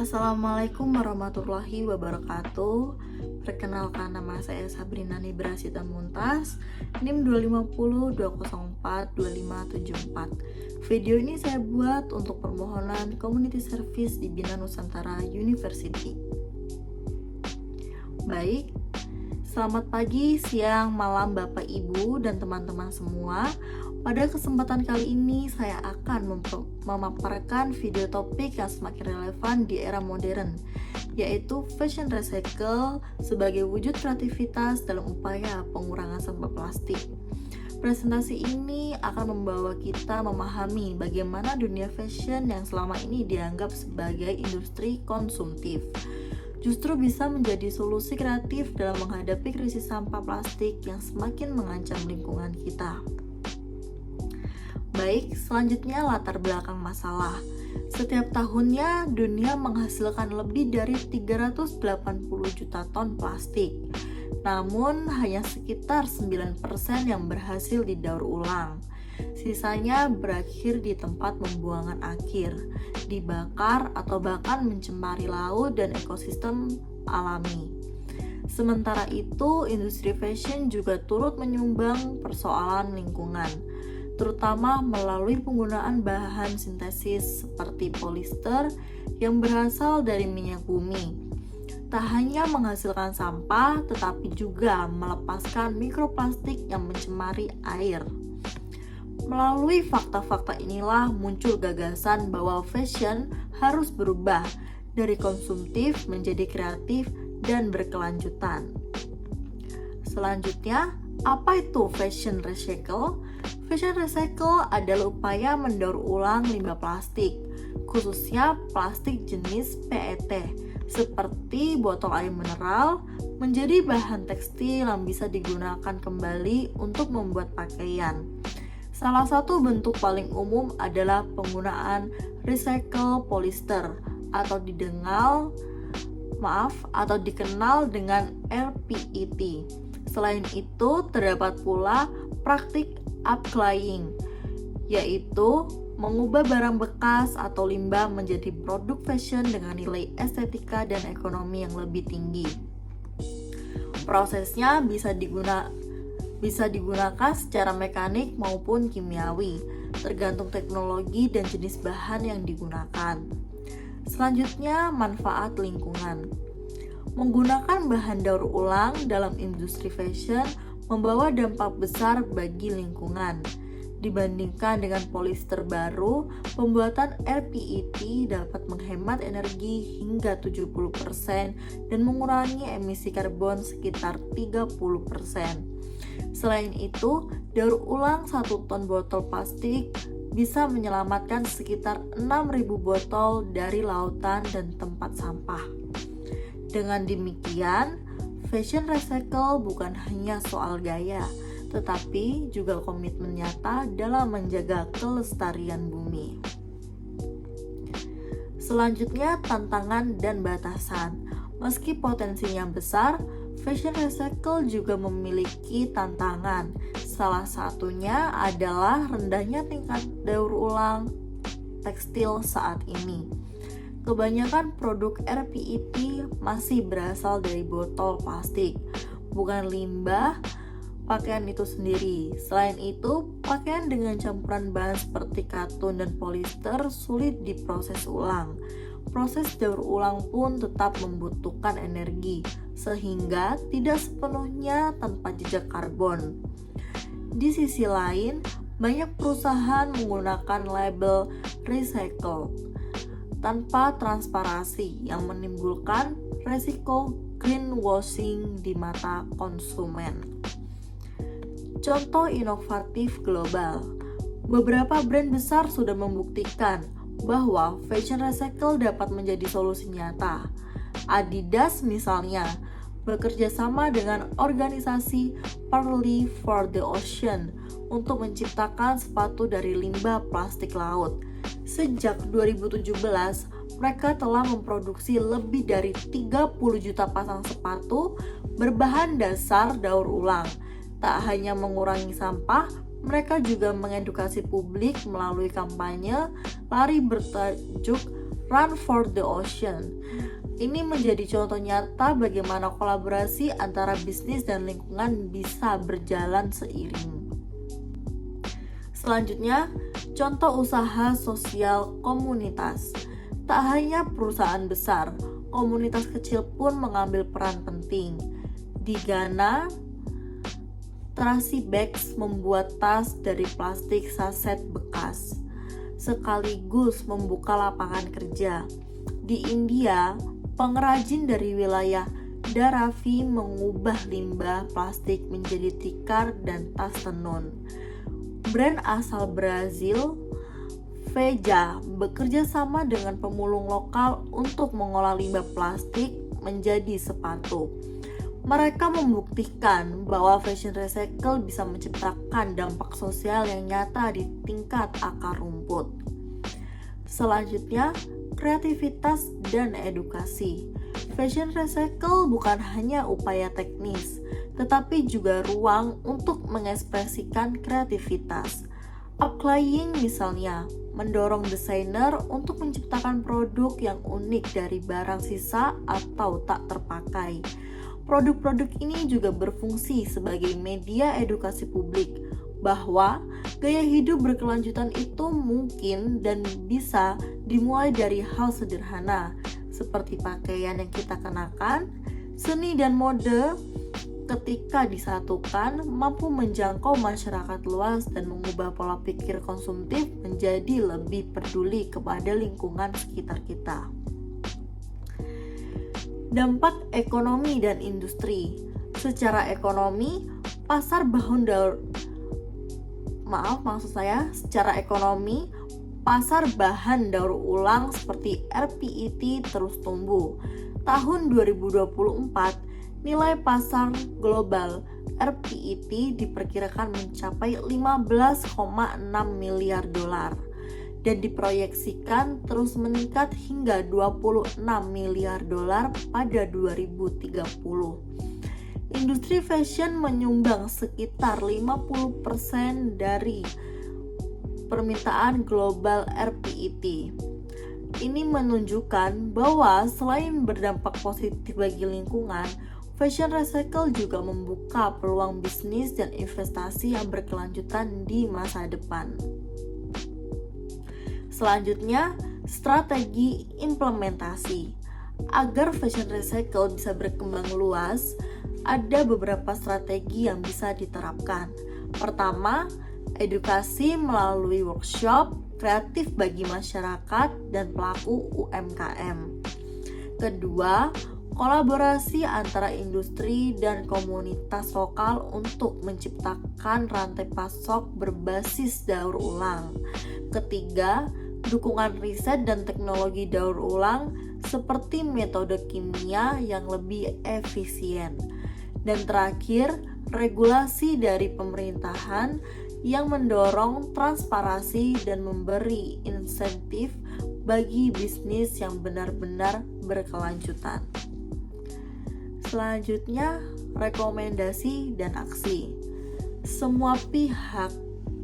Assalamualaikum warahmatullahi wabarakatuh. Perkenalkan, nama saya Sabrina Nibrasita Muntas, NIM 250204254. Video ini saya buat untuk permohonan Community Service di Bina Nusantara University. Baik, selamat pagi, siang, malam Bapak Ibu dan teman-teman semua. Pada kesempatan kali ini saya akan memaparkan video topik yang semakin relevan di era modern, yaitu fashion recycle sebagai wujud kreativitas dalam upaya pengurangan sampah plastik. Presentasi ini akan membawa kita memahami bagaimana dunia fashion yang selama ini dianggap sebagai industri konsumtif justru bisa menjadi solusi kreatif dalam menghadapi krisis sampah plastik yang semakin mengancam lingkungan kita. Baik, selanjutnya latar belakang masalah. Setiap tahunnya dunia menghasilkan lebih dari 380 juta ton plastik. Namun hanya sekitar 9% yang berhasil didaur ulang. Sisanya berakhir di tempat pembuangan akhir, dibakar atau bahkan mencemari laut dan ekosistem alami. Sementara itu, industri fashion juga turut menyumbang persoalan lingkungan, terutama melalui penggunaan bahan sintesis seperti polister yang berasal dari minyak bumi. Tak hanya menghasilkan sampah, tetapi juga melepaskan mikroplastik yang mencemari air. Melalui fakta-fakta inilah muncul gagasan bahwa fashion harus berubah dari konsumtif menjadi kreatif dan berkelanjutan. Selanjutnya, apa itu fashion recycle? Fashion recycle adalah upaya mendaur ulang limbah plastik, khususnya plastik jenis PET, seperti botol air mineral, menjadi bahan tekstil yang bisa digunakan kembali untuk membuat pakaian. Salah satu bentuk paling umum adalah penggunaan recycle polyester atau dikenal dengan RPET. Selain itu, terdapat pula praktik upcycling, yaitu mengubah barang bekas atau limbah menjadi produk fashion dengan nilai estetika dan ekonomi yang lebih tinggi. Prosesnya bisa digunakan secara mekanik maupun kimiawi, tergantung teknologi dan jenis bahan yang digunakan. Selanjutnya, manfaat lingkungan. Menggunakan bahan daur ulang dalam industri fashion membawa dampak besar bagi lingkungan. Dibandingkan dengan polister baru, pembuatan RPET dapat menghemat energi hingga 70% dan mengurangi emisi karbon sekitar 30%. Selain itu, daur ulang 1 ton botol plastik bisa menyelamatkan sekitar 6.000 botol dari lautan dan tempat sampah. Dengan demikian, fashion recycle bukan hanya soal gaya, tetapi juga komitmen nyata dalam menjaga kelestarian bumi. Selanjutnya, tantangan dan batasan. Meski potensinya besar, fashion recycle juga memiliki tantangan. Salah satunya adalah rendahnya tingkat daur ulang tekstil saat ini. Kebanyakan produk RPET masih berasal dari botol plastik, bukan limbah pakaian itu sendiri. Selain itu, pakaian dengan campuran bahan seperti katun dan polister sulit diproses ulang. Proses daur ulang pun tetap membutuhkan energi, sehingga tidak sepenuhnya tanpa jejak karbon. Di sisi lain, banyak perusahaan menggunakan label recycle tanpa transparansi yang menimbulkan resiko greenwashing di mata konsumen. Contoh inovatif global. Beberapa brand besar sudah membuktikan bahwa fashion recycle dapat menjadi solusi nyata. Adidas misalnya bekerja sama dengan organisasi Pearly for the Ocean untuk menciptakan sepatu dari limbah plastik laut. Sejak 2017, mereka telah memproduksi lebih dari 30 juta pasang sepatu berbahan dasar daur ulang. Tak hanya mengurangi sampah, mereka juga mengedukasi publik melalui kampanye lari bertajuk Run for the Ocean. Ini menjadi contoh nyata bagaimana kolaborasi antara bisnis dan lingkungan bisa berjalan seiring. Selanjutnya, contoh usaha sosial komunitas. Tak hanya perusahaan besar, komunitas kecil pun mengambil peran penting. Di Ghana, Tracey Bags membuat tas dari plastik saset bekas, sekaligus membuka lapangan kerja. Di India, pengrajin dari wilayah Dharavi mengubah limbah plastik menjadi tikar dan tas tenun. Brand asal Brazil, Veja, bekerja sama dengan pemulung lokal untuk mengolah limbah plastik menjadi sepatu. Mereka membuktikan bahwa fashion recycle bisa menciptakan dampak sosial yang nyata di tingkat akar rumput. Selanjutnya, kreativitas dan edukasi. Fashion recycle bukan hanya upaya teknis, tetapi juga ruang untuk mengekspresikan kreativitas. Applying misalnya, mendorong desainer untuk menciptakan produk yang unik dari barang sisa atau tak terpakai. Produk-produk ini juga berfungsi sebagai media edukasi publik bahwa gaya hidup berkelanjutan itu mungkin dan bisa dimulai dari hal sederhana seperti pakaian yang kita kenakan. Seni dan mode ketika disatukan mampu menjangkau masyarakat luas dan mengubah pola pikir konsumtif menjadi lebih peduli kepada lingkungan sekitar kita. Dampak ekonomi dan industri. Secara ekonomi, secara ekonomi, pasar bahan daur ulang seperti RPET terus tumbuh. Tahun 2024, nilai pasar global RPET diperkirakan mencapai 15,6 miliar dolar dan diproyeksikan terus meningkat hingga 26 miliar dolar pada 2030. Industri fashion menyumbang sekitar 50% dari permintaan global RPET. Ini menunjukkan bahwa selain berdampak positif bagi lingkungan, fashion recycle juga membuka peluang bisnis dan investasi yang berkelanjutan di masa depan. Selanjutnya, strategi implementasi. Agar fashion recycle bisa berkembang luas, ada beberapa strategi yang bisa diterapkan. Pertama, edukasi melalui workshop kreatif bagi masyarakat dan pelaku UMKM. Kedua, kolaborasi antara industri dan komunitas lokal untuk menciptakan rantai pasok berbasis daur ulang. Ketiga, dukungan riset dan teknologi daur ulang seperti metode kimia yang lebih efisien. Dan terakhir, regulasi dari pemerintahan yang mendorong transparansi dan memberi insentif bagi bisnis yang benar-benar berkelanjutan. Selanjutnya, rekomendasi dan aksi. Semua pihak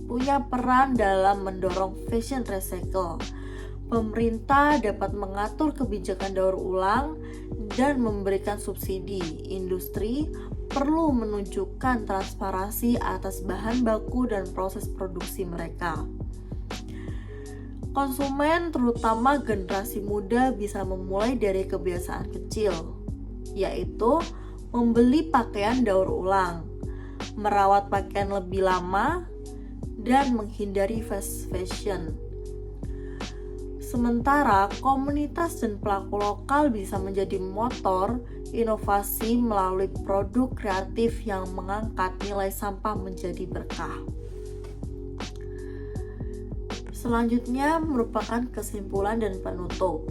punya peran dalam mendorong fashion recycle. Pemerintah dapat mengatur kebijakan daur ulang dan memberikan subsidi. Industri perlu menunjukkan transparansi atas bahan baku dan proses produksi mereka. Konsumen, terutama generasi muda, bisa memulai dari kebiasaan kecil, yaitu membeli pakaian daur ulang, merawat pakaian lebih lama, dan menghindari fast fashion. Sementara komunitas dan pelaku lokal bisa menjadi motor inovasi melalui produk kreatif yang mengangkat nilai sampah menjadi berkah. Selanjutnya merupakan kesimpulan dan penutup.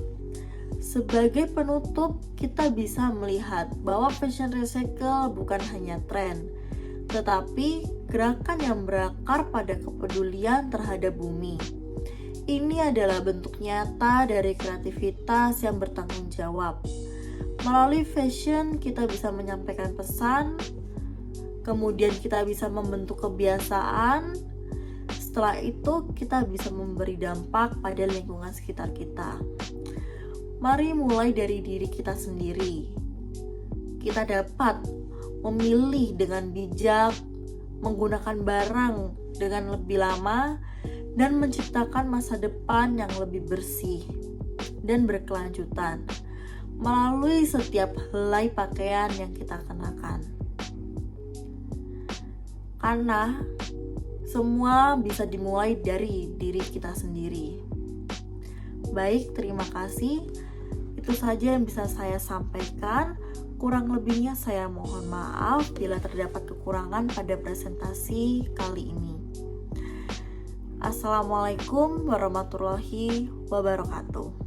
Sebagai penutup, kita bisa melihat bahwa fashion recycle bukan hanya tren, tetapi gerakan yang berakar pada kepedulian terhadap bumi. Ini adalah bentuk nyata dari kreativitas yang bertanggung jawab. Melalui fashion, kita bisa menyampaikan pesan, kemudian kita bisa membentuk kebiasaan, setelah itu kita bisa memberi dampak pada lingkungan sekitar kita. Mari mulai dari diri kita sendiri. Kita dapat memilih dengan bijak, menggunakan barang dengan lebih lama, dan menciptakan masa depan yang lebih bersih dan berkelanjutan melalui setiap helai pakaian yang kita kenakan. Karena semua bisa dimulai dari diri kita sendiri. Baik, terima kasih. Itu saja yang bisa saya sampaikan. Kurang lebihnya saya mohon maaf bila terdapat kekurangan pada presentasi kali ini. Assalamualaikum warahmatullahi wabarakatuh.